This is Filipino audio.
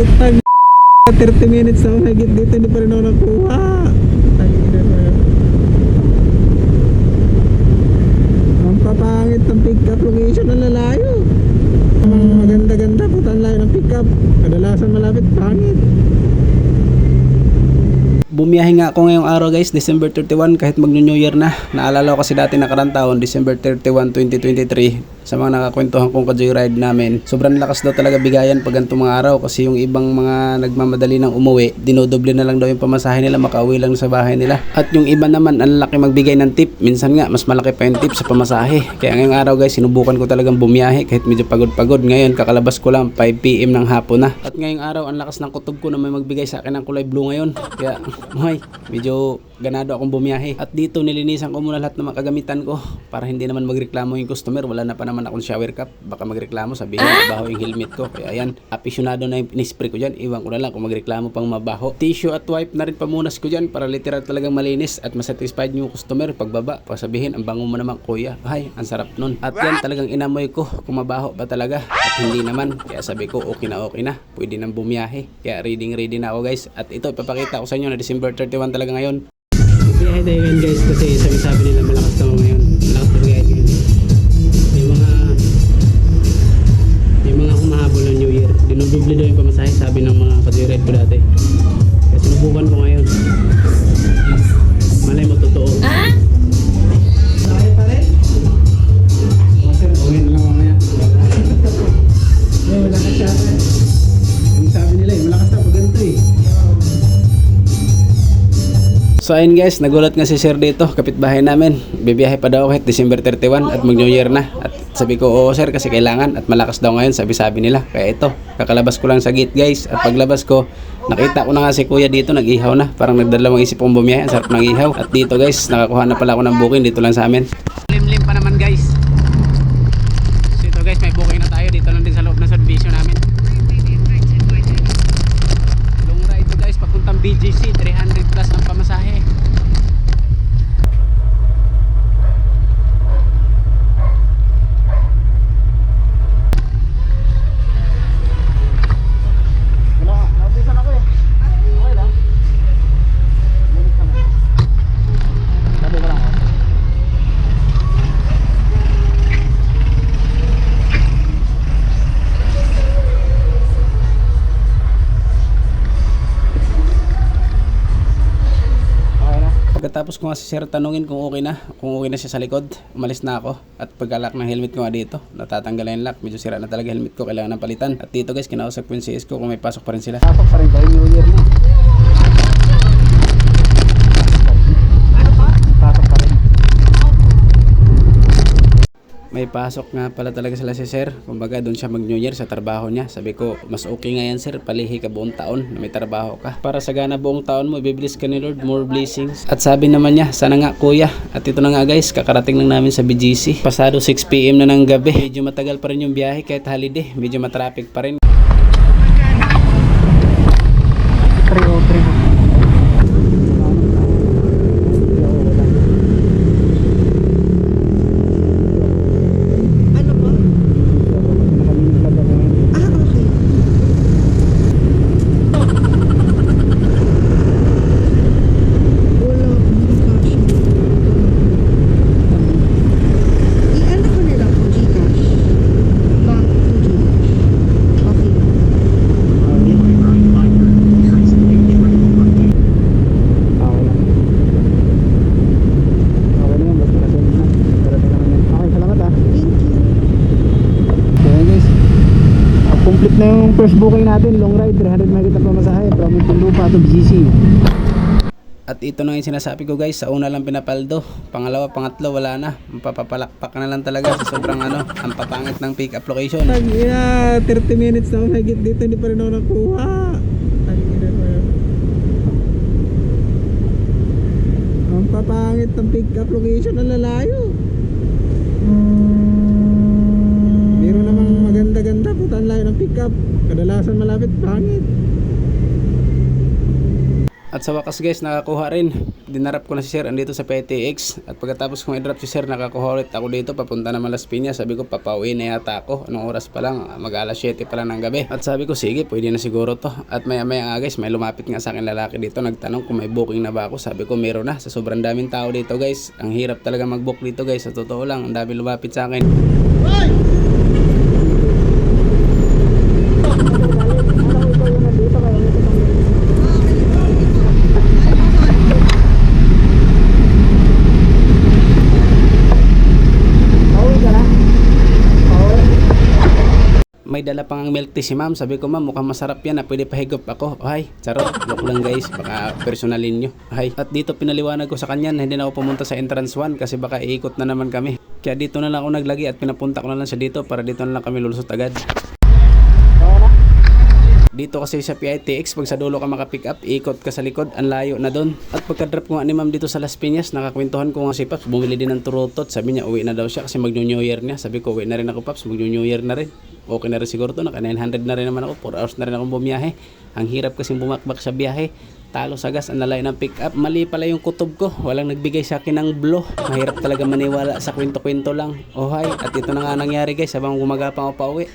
Putang 30 minutes na ako higit dito, hindi pa rin ako nakuha. Ang papangit ng pick up location na lalayo. Maganda-ganda, putang layo ng pick up. Kadalasan malapit, pangit. Bumiyahe nga ako ngayong araw guys, December 31, kahit mag-New Year na. Naalala ko kasi dati nakarang taon, December 31, 2023. Sa mga nakakwentuhan kong ka-joyride namin, sobrang lakas daw talaga bigayan pag ganitong mga araw. Kasi yung ibang mga nagmamadali ng umuwi, dinodoble na lang daw yung pamasahe nila, makauwi lang sa bahay nila. At yung iba naman, ang laki magbigay ng tip. Minsan nga, mas malaki pa yung tip sa pamasahe. Kaya ngayong araw guys, sinubukan ko talagang bumiyahe kahit medyo pagod-pagod. Ngayon, kakalabas ko lang 5 PM ng hapon na. At ngayong araw, ang lakas ng kutob ko na may magbigay sa akin ng kulay blue ngayon. Kaya, medyo ganado akong bumiyahe. At dito nilinisan ko muna lahat ng mga kagamitan ko para hindi naman magreklamo yung customer. Wala na pa naman akong shower cap, baka magreklamo, sabihin mabaho yung helmet ko. Kaya ayan, aficionado na yung spray ko dyan. Iwan ko na lang kung magreklamo pang mabaho. Tissue at wipe na rin pamunas ko dyan para literal talagang malinis at masatisfied yung customer pagbaba. Pasabihin, ang bango mo naman kuya, ay ang sarap nun. At yan talagang inamoy ko kung mabaho ba talaga at hindi naman. Kaya sabi ko okay na, pwede nang bumiyahe. Kaya ready na ako guys. At ito ipapakita ko sa inyo na December 31 talaga ngayon. Biyahe tayo ngayon guys kasi sabi nila malakas na ngayon. Malakas na biyahe ngayon. May mga humahabol ng New Year. Dinudoble daw yung pamasahe, sabi ng mga ka-joyride ko dati. Kaya sinubukan ko ngayon. Malay mo totoo. Kaya pa rin? O sir, uwi na lang mamaya. Wala ka siya. Ang sabi nila malakas na pag ganito eh. So ayun guys, nagulat nga si sir dito, kapitbahay namin. Bibiyahe pa daw kahit December 31 at mag New Year na. At sabi ko, oo sir, kasi kailangan at malakas daw ngayon, sabi nila. Kaya ito, kakalabas ko lang sa gate guys. At paglabas ko, nakita ko na nga si kuya dito, nag-ihaw na. Parang nagdalawang isip kong bumiyahe, ang sarap ng ihaw. At dito guys, nakakuha na pala ako ng booking dito lang sa amin. Limlim pa naman guys. So ito guys, may booking na tayo. Dito lang din sa loob ng servisyo namin. Long ride to guys, papuntang BGC, 300 plus ang pamasahe. Pagkatapos ko nga si sir tanungin kung okay na siya sa likod, umalis na ako. At pagkalak ng helmet ko nga dito, natatanggal yung lock, medyo sira na talaga helmet ko, kailangan ng palitan. At dito guys, kinausap ko yung CS ko kung may pasok pa rin sila. Pasok pa rin ba yung New Year na? Pasok pa rin. May pasok nga pala talaga sila si sir. Kumbaga doon siya mag New Year sa trabaho niya. Sabi ko, mas okay nga yan sir, palihi ka buong taon na may trabaho ka. Para sa gana buong taon mo, ibibilis ka ni Lord, more blessings. At sabi naman niya, sana nga kuya. At ito na nga guys, kakarating lang namin sa BGC. Pasado 6 PM na ng gabi. Medyo matagal pa rin yung biyahe kahit holiday. Medyo matraffic pa rin. 303. Complete na yung first booking natin, long ride, 300 megit na pamasahe from Muntinlupa to BGC. At ito na yung sinasabi ko guys, sa una lang pinapaldo, pangalawa, pangatlo, wala na. Mapapalakpak na lang talaga sa sobrang ang papangit ng pick up location. 30 minutes na ako higit dito, hindi pa rin ako nakuha. Ang papangit ng pick up location na lalayo. Meron namang maganda-ganda, putan layo ng pick up. Kadalasan malapit, pangit. At sa wakas guys, nakakuha rin. dinarap ko na si sir andito sa PTX. At pagkatapos kong i-drop si sir, nakakuha ulit ako dito papunta naman Las Piñas. Sabi ko papauwi na yata ako. Anong oras pa lang? Mag-alas 7 pa lang ng gabi. At sabi ko sige, pwede na siguro to. At maya nga guys, may lumapit nga sa akin lalaki dito. Nagtanong kung may booking na ba ako. Sabi ko meron na. Sa sobrang daming tao dito guys. Ang hirap talaga mag-book dito guys. Sa totoo lang, ang dami lumapit sa akin. May dala pang milk tea si ma'am. Sabi ko ma'am, mukhang masarap yan na pwede pahigop ako. Ay, charot. Joke lang guys. Baka personalin nyo. Ay, at dito pinaliwanag ko sa kanya na hindi na ako pumunta sa entrance 1 kasi baka iikot na naman kami. Kaya dito na lang ako naglagi at pinapunta ko na lang siya dito para dito na lang kami lulusot agad. Dito kasi sa PITX, pag sa dulo ka makapick up, ikot ka sa likod, ang layo na doon. At pagka-drop ko nga ni ma'am dito sa Las Piñas, nakakwentuhan ko nga si Paps, bumili din ng turutot. Sabi niya, uwi na daw siya kasi mag-New Year niya. Sabi ko, uwi na rin ako Paps, mag-New Year na rin. Okay na rin siguro to, naka 900 na rin naman ako, 4 hours na rin akong bumiyahe. Ang hirap kasing bumakbak sa biyahe. Talo sa gas, ang lalay ng pick up. Mali pala yung kutob ko, walang nagbigay sa akin ng blow. Mahirap talaga maniwala sa kwento-kwento lang. Oh hi, at ito na nga nangyari guys, habang gumagapang ako pa uwi.